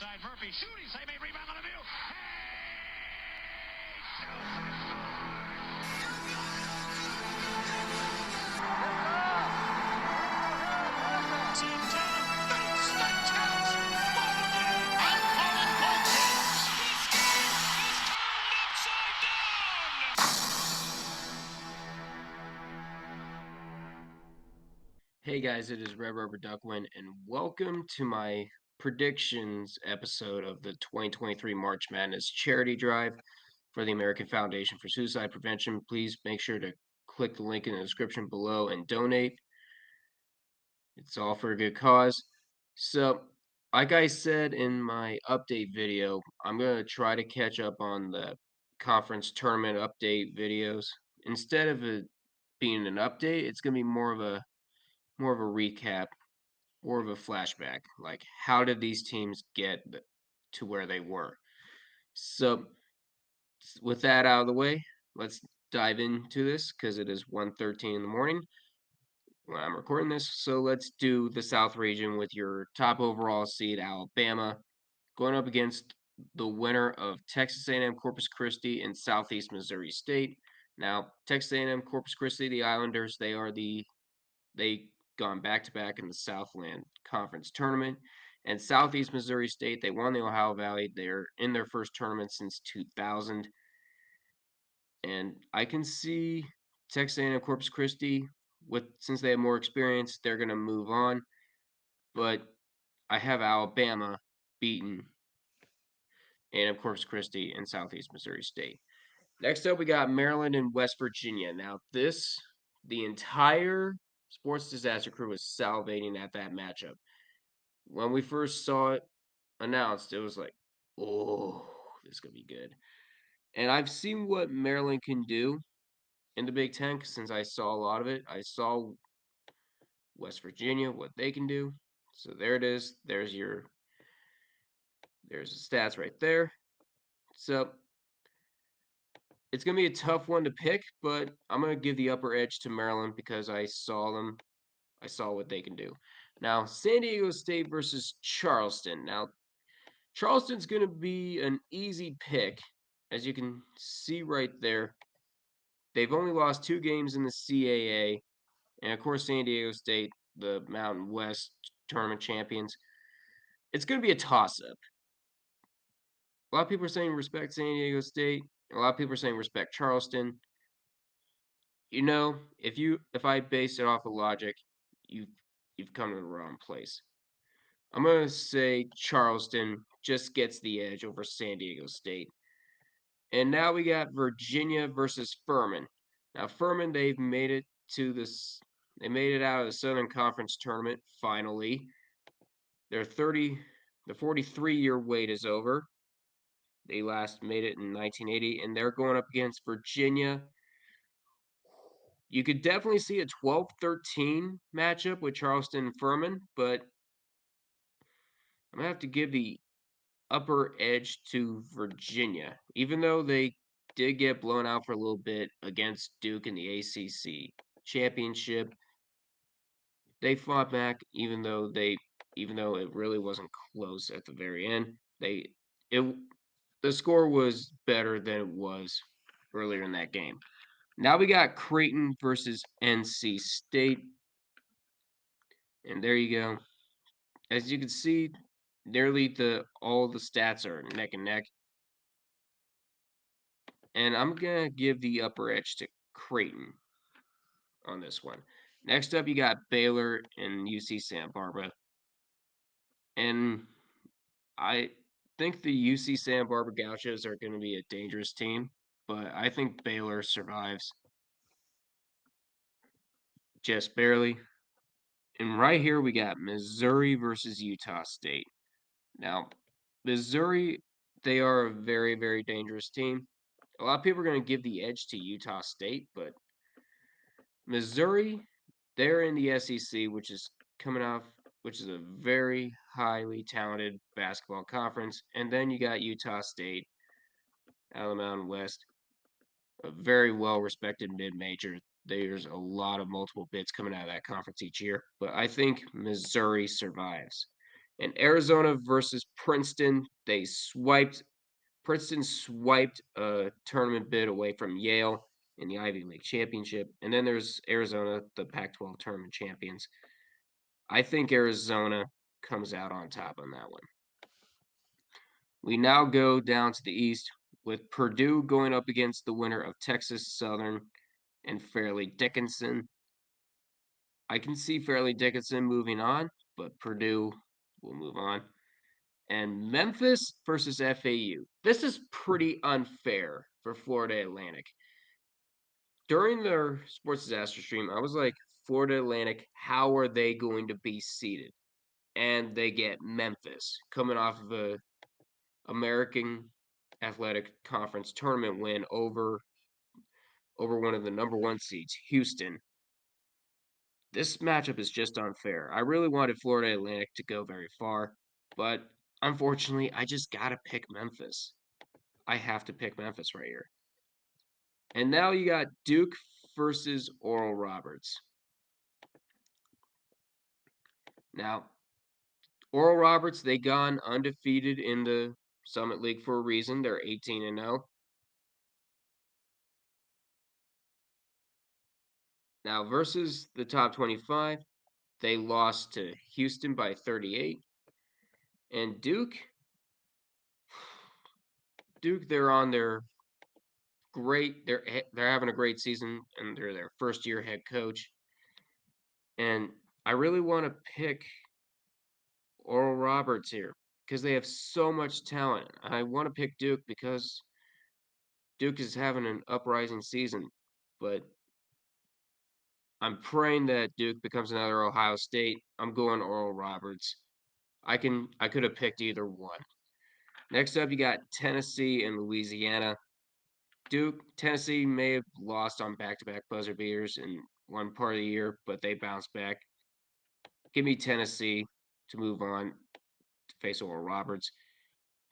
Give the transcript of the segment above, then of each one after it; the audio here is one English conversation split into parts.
side. Murphy shooting, save a rebound on the view. Hey guys, it is Red Rubber Duckwind, and welcome to my predictions episode of the 2023 March Madness Charity Drive for the American Foundation for Suicide Prevention. Please make sure to click the link in the description below and donate. It's all for a good cause. So, like I said in my update video, I'm going to try to catch up on the conference tournament update videos. Instead of it being an update, it's going to be more of a recap or of a flashback. Like, how did these teams get to where they were? So, with that out of the way, let's dive into this because it is 1:13 in the morning when I'm recording this. So let's do the South region with your top overall seed, Alabama, going up against the winner of Texas A&M Corpus Christi and Southeast Missouri State. Now, Texas A&M Corpus Christi, the Islanders, they gone back to back in the Southland Conference tournament. And Southeast Missouri State, they won the Ohio Valley. They're in their first tournament since 2000. And I can see Texas A&M Corpus Christi, since they have more experience, they're going to move on. But I have Alabama beaten A&M Corpus Christi and Southeast Missouri State. Next up, we got Maryland and West Virginia. Now, the entire Sports Disaster Crew was salivating at that matchup. When we first saw it announced, it was like, oh, this is going to be good. And I've seen what Maryland can do in the Big Ten since I saw a lot of it. I saw West Virginia, what they can do. So there it is. There's the stats right there. So it's going to be a tough one to pick, but I'm going to give the upper edge to Maryland because I saw them. I saw what they can do. Now, San Diego State versus Charleston. Now, Charleston's going to be an easy pick, as you can see right there. They've only lost 2 games in the CAA, and of course, San Diego State, the Mountain West tournament champions. It's going to be a toss-up. A lot of people are saying respect San Diego State. A lot of people are saying respect Charleston. You know, if I base it off of logic, you've come to the wrong place. I'm gonna say Charleston just gets the edge over San Diego State. And now we got Virginia versus Furman. Now Furman, they've made it to this. They made it out of the Southern Conference tournament finally. Their 43-year wait is over. They last made it in 1980, and they're going up against Virginia. You could definitely see a 12-13 matchup with Charleston and Furman, but I'm going to have to give the upper edge to Virginia, even though they did get blown out for a little bit against Duke in the ACC championship. They fought back, even though it really wasn't close at the very end. It the score was better than it was earlier in that game. Now we got Creighton versus NC State. And there you go. As you can see, nearly all the stats are neck and neck. And I'm going to give the upper edge to Creighton on this one. Next up, you got Baylor and UC Santa Barbara. And I think the UC Santa Barbara Gauchos are going to be a dangerous team, but I think Baylor survives just barely. And right here, we got Missouri versus Utah State. Now, Missouri, they are a very, very dangerous team. A lot of people are going to give the edge to Utah State, but Missouri, they're in the SEC, which is a very highly talented basketball conference. And then you got Utah State out of the Mountain West, a very well respected mid major. There's a lot of multiple bids coming out of that conference each year, but I think Missouri survives. And Arizona versus Princeton, Princeton swiped a tournament bid away from Yale in the Ivy League championship. And then there's Arizona, the Pac-12 tournament champions. I think Arizona comes out on top on that one. We now go down to the East with Purdue going up against the winner of Texas Southern and Fairleigh Dickinson. I can see Fairleigh Dickinson moving on, but Purdue will move on. And Memphis versus FAU. This is pretty unfair for Florida Atlantic. During their sports disaster stream, I was like, Florida Atlantic, how are they going to be seeded? And they get Memphis coming off of a American Athletic Conference tournament win over one of the number 1 seeds, Houston. This matchup is just unfair. I really wanted Florida Atlantic to go very far, but unfortunately, I just got to pick Memphis. I have to pick Memphis right here. And now you got Duke versus Oral Roberts. Now, Oral Roberts, they gone undefeated in the Summit League for a reason. They're 18-0. Now, versus the top 25, they lost to Houston by 38. And Duke, they're on their great. They're having a great season, and they're their first year head coach. And I really want to pick Oral Roberts here because they have so much talent. I want to pick Duke because Duke is having an uprising season, but I'm praying that Duke becomes another Ohio State. I'm going Oral Roberts. I could have picked either one. Next up, you got Tennessee and Louisiana. Tennessee may have lost on back-to-back buzzer beaters in one part of the year, but they bounced back. Give me Tennessee to move on to face Oral Roberts.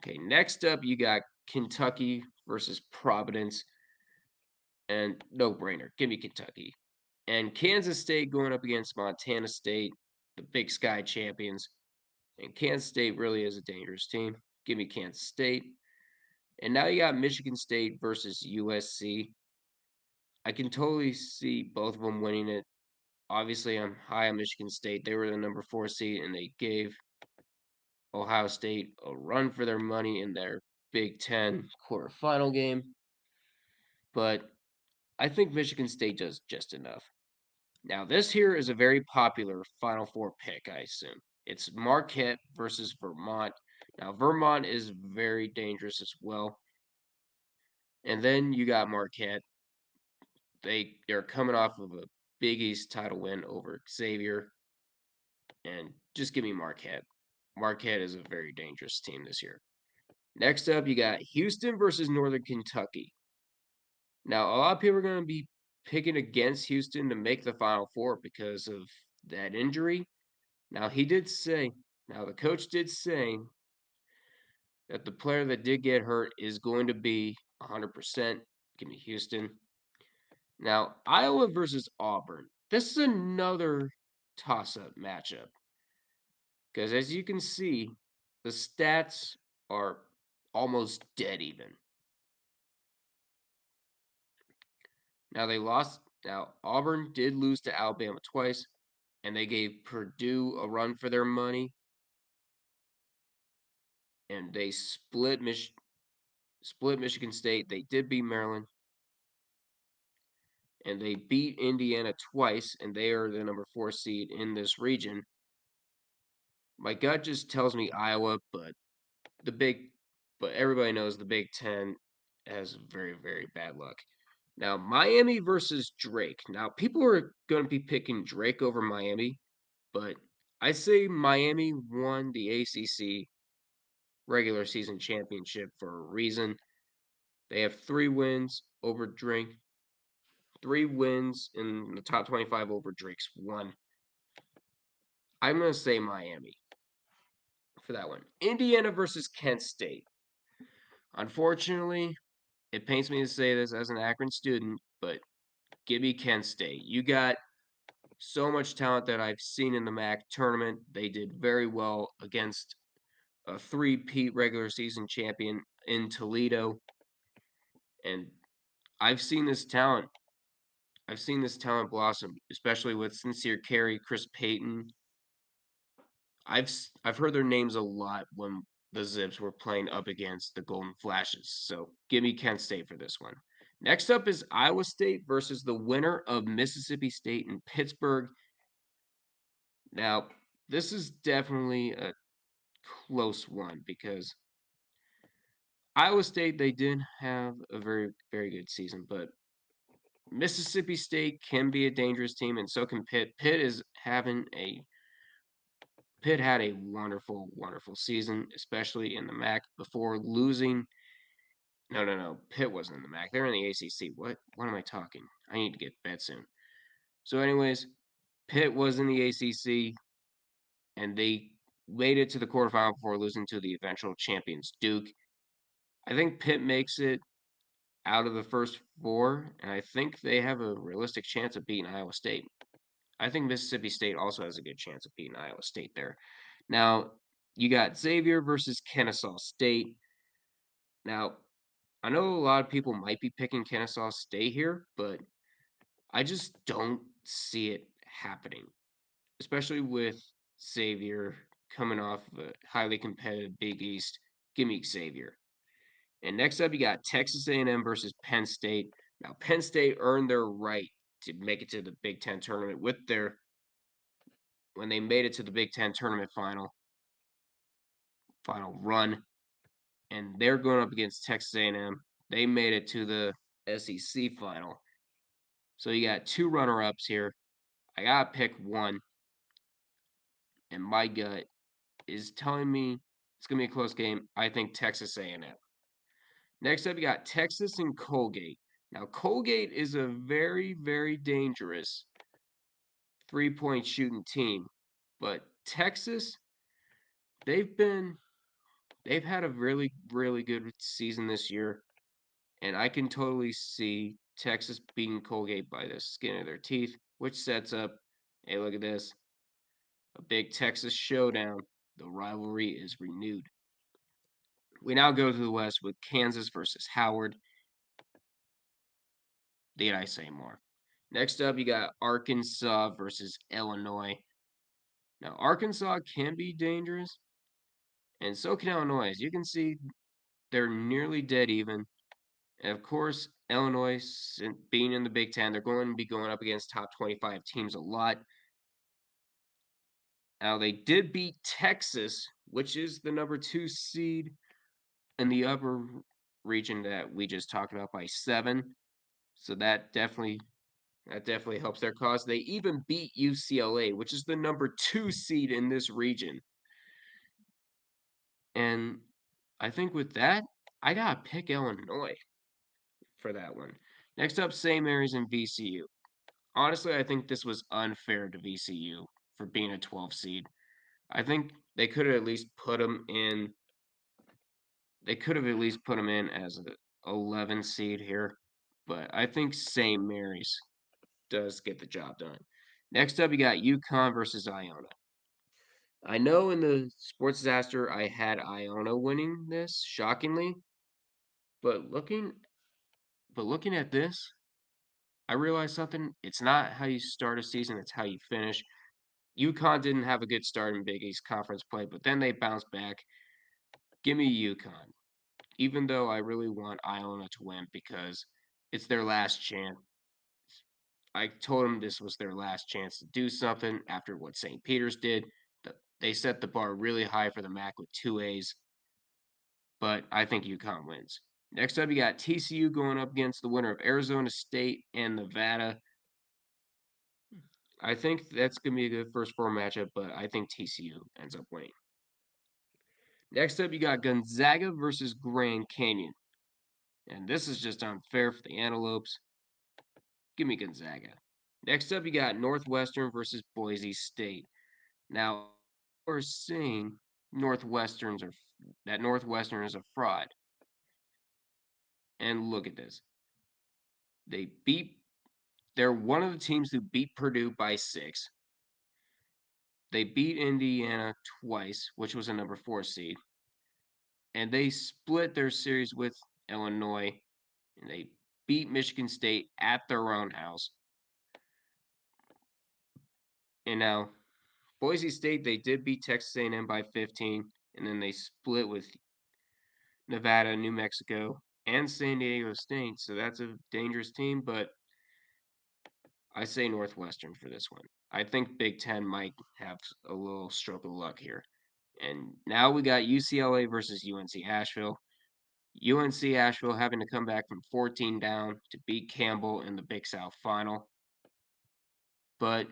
Okay, next up, you got Kentucky versus Providence. And no brainer. Give me Kentucky. And Kansas State going up against Montana State, the Big Sky champions. And Kansas State really is a dangerous team. Give me Kansas State. And now you got Michigan State versus USC. I can totally see both of them winning it. Obviously, I'm high on Michigan State. They were the number 4 seed, and they gave Ohio State a run for their money in their Big Ten quarterfinal game. But I think Michigan State does just enough. Now, this here is a very popular Final Four pick, I assume. It's Marquette versus Vermont. Now, Vermont is very dangerous as well. And then you got Marquette. They're coming off of a Big East title win over Xavier. And just give me Marquette. Marquette is a very dangerous team this year. Next up, you got Houston versus Northern Kentucky. Now, a lot of people are going to be picking against Houston to make the Final Four because of that injury. Now, the coach did say that the player that did get hurt is going to be 100%. Give me Houston. Now, Iowa versus Auburn. This is another toss-up matchup. Because as you can see, the stats are almost dead even. Now they lost. Now Auburn did lose to Alabama twice, and they gave Purdue a run for their money. And they split Michigan State. They did beat Maryland. And they beat Indiana twice, and they are the number 4 seed in this region. My gut just tells me Iowa, but everybody knows the Big Ten has very, very bad luck. Now, Miami versus Drake. Now, people are going to be picking Drake over Miami, but I say Miami won the ACC regular season championship for a reason. They have 3 wins over Drake, 3 wins in the top 25 over Drake's 1. I'm going to say Miami for that one. Indiana versus Kent State. Unfortunately, it pains me to say this as an Akron student, but give me Kent State. You got so much talent that I've seen in the MAC tournament. They did very well against a three-peat regular season champion in Toledo, and I've seen this talent. I've seen this talent blossom, especially with Sincere Carey, Chris Payton. I've heard their names a lot when the Zips were playing up against the Golden Flashes. So give me Kent State for this one. Next up is Iowa State versus the winner of Mississippi State and Pittsburgh. Now, this is definitely a close one because Iowa State, they did have a very, very good season, but Mississippi State can be a dangerous team, and so can Pitt. Pitt had a wonderful, wonderful season, especially in the MAC before losing. No. Pitt wasn't in the MAC. They're in the ACC. What am I talking? I need to get to bed soon. So, anyways, Pitt was in the ACC, and they made it to the quarterfinal before losing to the eventual champions, Duke. I think Pitt makes it out of the first four, and I think they have a realistic chance of beating Iowa State. I think Mississippi State also has a good chance of beating Iowa State there. Now, you got Xavier versus Kennesaw State. Now, I know a lot of people might be picking Kennesaw State here, but I just don't see it happening, especially with Xavier coming off of a highly competitive Big East. Give me Xavier. And next up, you got Texas A&M versus Penn State. Now, Penn State earned their right to make it to the Big Ten tournament when they made it to the Big Ten tournament final run, and they're going up against Texas A&M. They made it to the SEC final. So you got two runner-ups here. I gotta pick one, and my gut is telling me it's gonna be a close game. I think Texas A&M. Next up, you got Texas and Colgate. Now, Colgate is a very, very dangerous three-point shooting team, but Texas, they've been they've had a really, really good season this year, and I can totally see Texas beating Colgate by the skin of their teeth, which sets up, hey, look at this, a big Texas showdown. The rivalry is renewed. We now go to the West with Kansas versus Howard. Need I say more? Next up, you got Arkansas versus Illinois. Now, Arkansas can be dangerous, and so can Illinois. As you can see, they're nearly dead even. And of course, Illinois, being in the Big Ten, they're going to be going up against top 25 teams a lot. Now, they did beat Texas, which is the number 2 seed in the upper region that we just talked about, by 7. So that definitely helps their cause. They even beat UCLA, which is the number 2 seed in this region. And I think with that, I gotta pick Illinois for that one. Next up, St. Mary's and VCU. Honestly, I think this was unfair to VCU for being a 12 seed. I think they could have at least put them in. They could have at least put them in as an 11 seed here, but I think St. Mary's does get the job done. Next up, you got UConn versus Iona. I know in the sports disaster I had Iona winning this, shockingly, but looking at this, I realized something. It's not how you start a season, it's how you finish. UConn didn't have a good start in Big East Conference play, but then they bounced back. Give me UConn, even though I really want Iona to win because it's their last chance. I told them this was their last chance to do something after what St. Peter's did. They set the bar really high for the MAC with 2 A's, but I think UConn wins. Next up, you got TCU going up against the winner of Arizona State and Nevada. I think that's going to be a good first 4 matchup, but I think TCU ends up winning. Next up, you got Gonzaga versus Grand Canyon. And this is just unfair for the Antelopes. Give me Gonzaga. Next up, you got Northwestern versus Boise State. Now, we're saying Northwestern is a fraud. And look at this. They beat they're one of the teams who beat Purdue by 6. They beat Indiana twice, which was a number 4 seed. And they split their series with Illinois, and they beat Michigan State at their own house. And now Boise State, they did beat Texas A&M by 15, and then they split with Nevada, New Mexico, and San Diego State. So that's a dangerous team, but I say Northwestern for this one. I think Big Ten might have a little stroke of luck here. And now we got UCLA versus UNC Asheville. UNC Asheville having to come back from 14 down to beat Campbell in the Big South final. But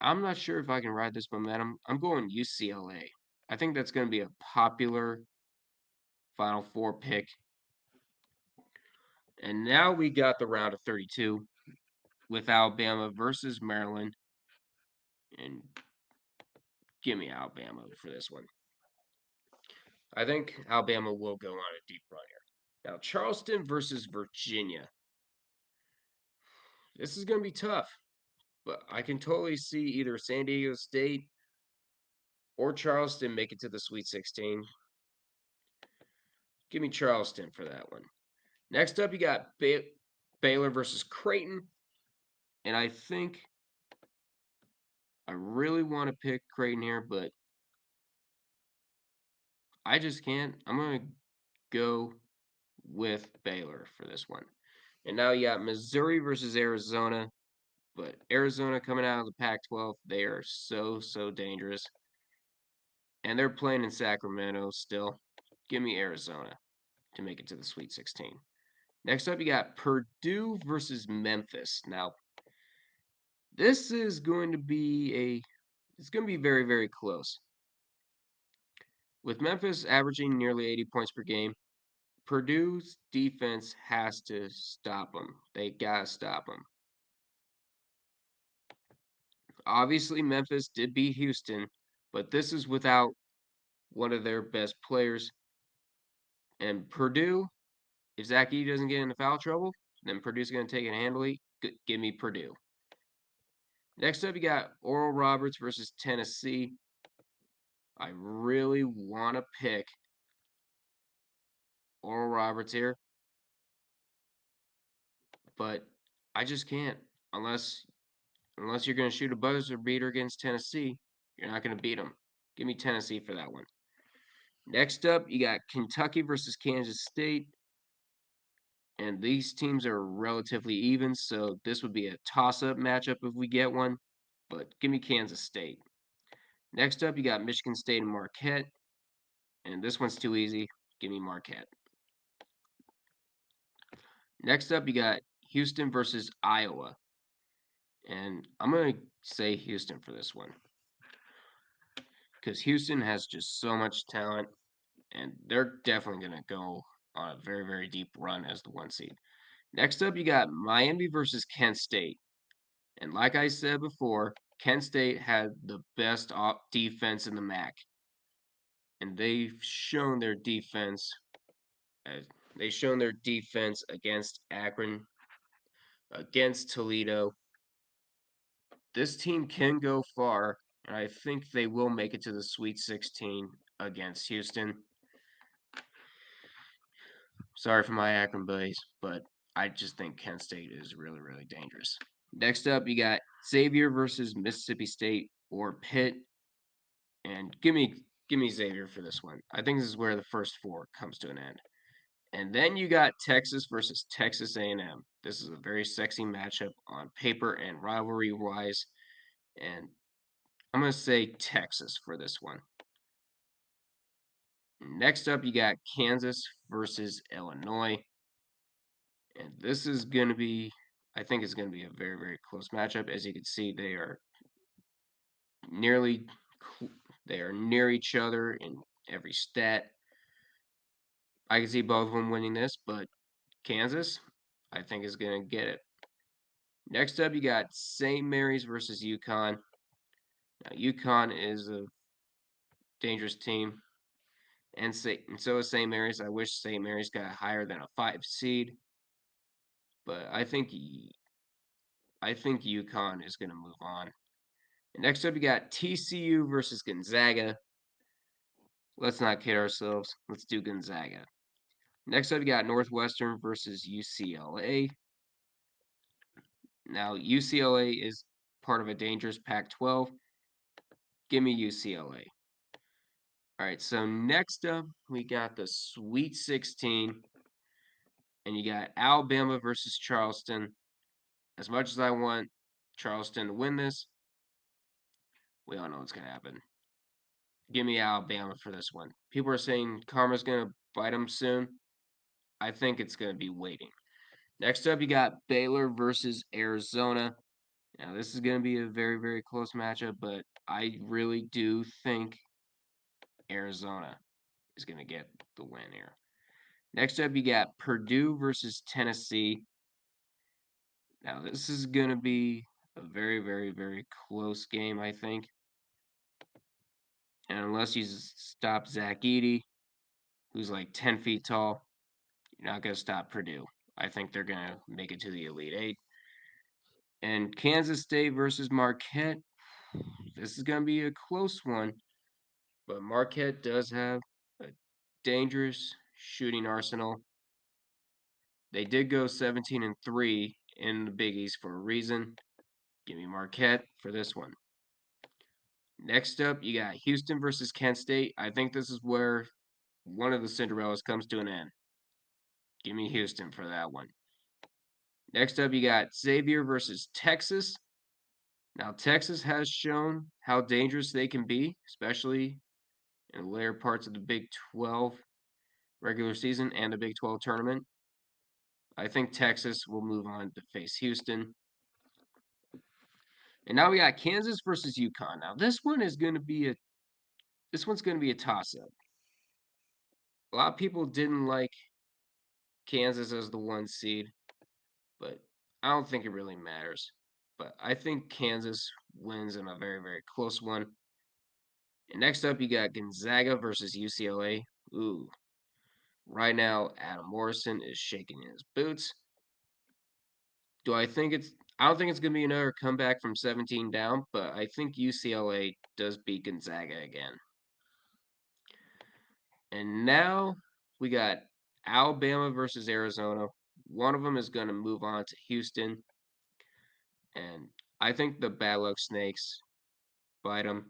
I'm not sure if I can ride this momentum. I'm going UCLA. I think that's going to be a popular Final Four pick. And now we got the round of 32 with Alabama versus Maryland. And give me Alabama for this one. I think Alabama will go on a deep run here. Now, Charleston versus Virginia. This is going to be tough, but I can totally see either San Diego State or Charleston make it to the Sweet 16. Give me Charleston for that one. Next up, you got Baylor versus Creighton. And I think I really want to pick Creighton here, but I just can't. I'm going to go with Baylor for this one. And now you got Missouri versus Arizona. But Arizona coming out of the Pac 12, they are so dangerous. And they're playing in Sacramento still. Give me Arizona to make it to the Sweet 16. Next up, you got Purdue versus Memphis. Now, this is going to be very close. With Memphis averaging nearly 80 points per game, Purdue's defense has to stop them. They gotta stop them. Obviously, Memphis did beat Houston, but this is without one of their best players. And Purdue, if Zach Edey doesn't get into foul trouble, then Purdue's going to take it handily. Give me Purdue. Next up, you got Oral Roberts versus Tennessee. I really want to pick Oral Roberts here, but I just can't unless you're going to shoot a buzzer beater against Tennessee. You're not going to beat them. Give me Tennessee for that one. Next up, you got Kentucky versus Kansas State. And these teams are relatively even, so this would be a toss-up matchup if we get one. But give me Kansas State. Next up, you got Michigan State and Marquette. And this one's too easy. Give me Marquette. Next up, you got Houston versus Iowa. And I'm going to say Houston for this one. Because Houston has just so much talent. And they're definitely going to go on a very deep run as the 1 seed. Next up, you got Miami versus Kent State. And like I said before, Kent State had the best defense in the MAC. And they've shown their defense. Against Akron, against Toledo. This team can go far, and I think they will make it to the Sweet 16 against Houston. Sorry for my Akron buddies, but I just think Kent State is really dangerous. Next up, you got Xavier versus Mississippi State or Pitt. And give me Xavier for this one. I think this is where the first 4 comes to an end. And then you got Texas versus Texas A&M. This is a very sexy matchup on paper and rivalry-wise. And I'm going to say Texas for this one. Next up, you got Kansas versus Illinois. And this is going to be, I think it's going to be a very close matchup. As you can see, they are near each other in every stat. I can see both of them winning this, but Kansas, I think, is going to get it. Next up, you got St. Mary's versus UConn. Now, UConn is a dangerous team, and so is St. Mary's. I wish St. Mary's got higher than a 5 seed, but I think I think UConn is going to move on. And next up, you got TCU versus Gonzaga. Let's not kid ourselves. Let's do Gonzaga. Next up, you got Northwestern versus UCLA. Now, UCLA is part of a dangerous Pac 12. Give me UCLA. All right, so next up, we got the Sweet 16. And you got Alabama versus Charleston. As much as I want Charleston to win this, we all know what's going to happen. Give me Alabama for this one. People are saying karma's going to bite them soon. I think it's going to be waiting. Next up, you got Baylor versus Arizona. Now, this is going to be a very, very close matchup, but I really do think Arizona is going to get the win here. Next up, you got Purdue versus Tennessee. Now, this is going to be a very, very, very close game, I think. And unless you stop Zach Edey, who's like 10 feet tall, you're not going to stop Purdue. I think they're going to make it to the Elite Eight. And Kansas State versus Marquette. This is going to be a close one. But Marquette does have a dangerous shooting arsenal. They did go 17-3 in the Big East for a reason. Give me Marquette for this one. Next up, you got Houston versus Kent State. I think this is where one of the Cinderellas comes to an end. Give me Houston for that one. Next up, you got Xavier versus Texas. Now, Texas has shown how dangerous they can be, especially in the later parts of the Big 12 regular season and the Big 12 tournament. I think Texas will move on to face Houston. And now we got Kansas versus UConn. Now, this one's going to be a toss-up. A lot of people didn't like Kansas as the 1 seed, but I don't think it really matters. But I think Kansas wins in a very, very close one. And next up, you got Gonzaga versus UCLA. Ooh. Right now, Adam Morrison is shaking his boots. I don't think it's going to be another comeback from 17 down, but I think UCLA does beat Gonzaga again. And now we got Alabama versus Arizona. One of them is going to move on to Houston. And I think the Bad Luck Snakes bite them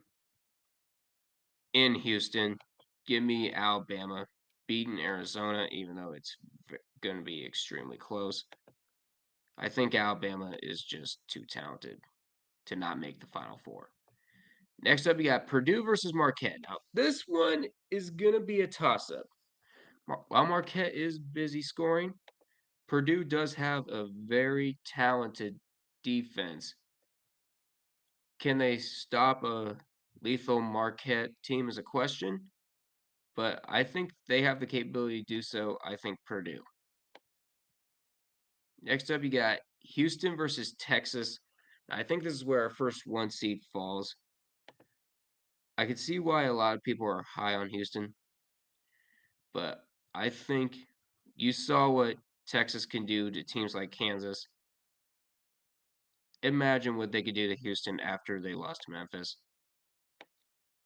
in Houston. Give me Alabama beating Arizona, even though it's going to be extremely close. I think Alabama is just too talented to not make the Final Four. Next up, you got Purdue versus Marquette. Now, this one is going to be a toss-up. While Marquette is busy scoring, Purdue does have a very talented defense. Can they stop a lethal Marquette team is a question, but I think they have the capability to do so. I think Purdue. Next up, you got Houston versus Texas. I think this is where our first 1 seed falls. I can see why a lot of people are high on Houston, but I think you saw what Texas can do to teams like Kansas. Imagine what they could do to Houston after they lost to Memphis.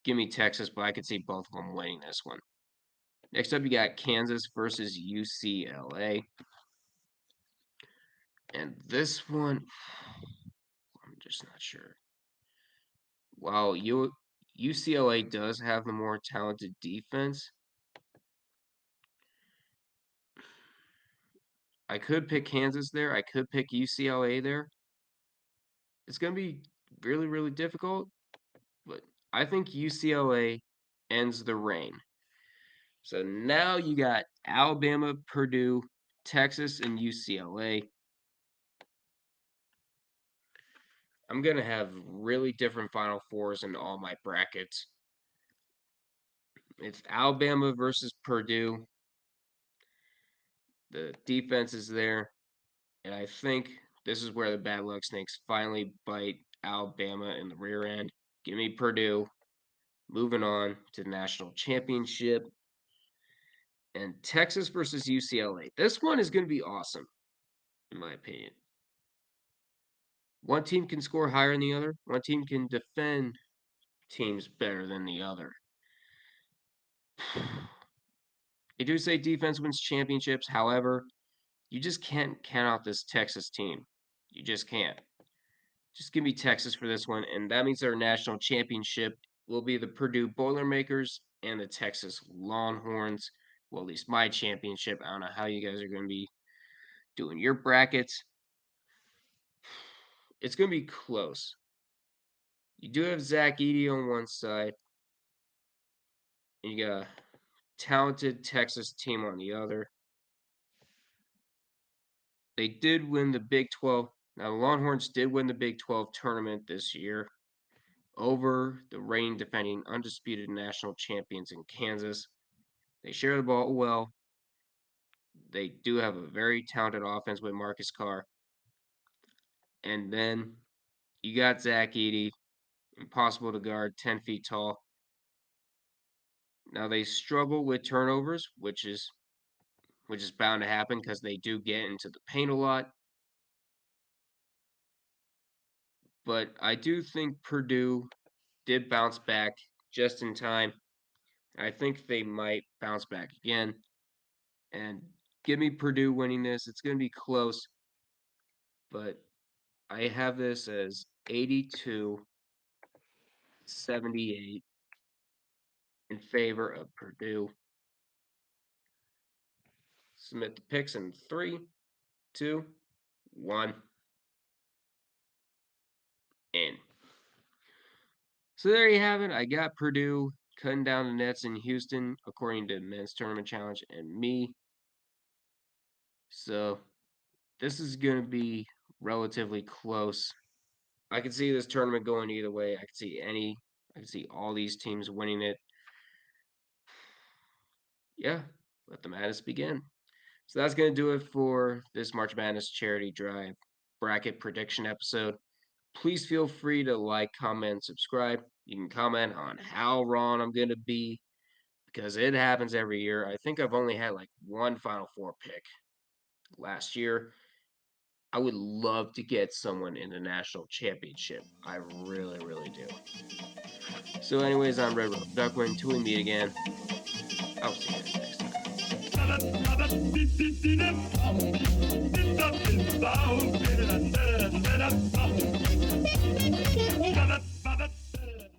Give me Texas, but I could see both of them winning this one. Next up, you got Kansas versus UCLA. And this one, I'm just not sure. While UCLA does have the more talented defense, I could pick Kansas there. I could pick UCLA there. It's going to be really, really difficult, but I think UCLA ends the reign. So now you got Alabama, Purdue, Texas, and UCLA. I'm going to have really different Final Fours in all my brackets. It's Alabama versus Purdue. The defense is there. And I think this is where the Bad Luck Snakes finally bite Alabama in the rear end. Give me Purdue. Moving on to the national championship. And Texas versus UCLA. This one is going to be awesome, in my opinion. One team can score higher than the other. One team can defend teams better than the other. They do say defense wins championships. However, you just can't count out this Texas team. You just can't. Just give me Texas for this one, and that means our national championship will be the Purdue Boilermakers and the Texas Longhorns. Well, at least my championship. I don't know how you guys are going to be doing your brackets. It's going to be close. You do have Zach Edey on one side, and you got a talented Texas team on the other. They did win the Big 12. Now, the Longhorns did win the Big 12 tournament this year over the reigning defending undisputed national champions in Kansas. They share the ball well. They do have a very talented offense with Marcus Carr. And then you got Zach Edey, impossible to guard, 10 feet tall. Now they struggle with turnovers, which is bound to happen because they do get into the paint a lot. But I do think Purdue did bounce back just in time. I think they might bounce back again. And give me Purdue winning this. It's going to be close. But I have this as 82-78 in favor of Purdue. Submit the picks in 3, 2, 1. In. So there you have it. I got Purdue cutting down the nets in Houston, according to Men's Tournament Challenge and me. So this is going to be relatively close. I can see this tournament going either way. I can see all these teams winning it. Yeah, let the madness begin. So that's going to do it for this March Madness Charity Drive bracket prediction episode. Please feel free to like, comment, subscribe. You can comment on how wrong I'm going to be because it happens every year. I think I've only had like one Final Four pick last year. I would love to get someone in the national championship. I really, really do. So anyways, I'm Red Rope Duckman. Until we meet again, I'll see you guys next time.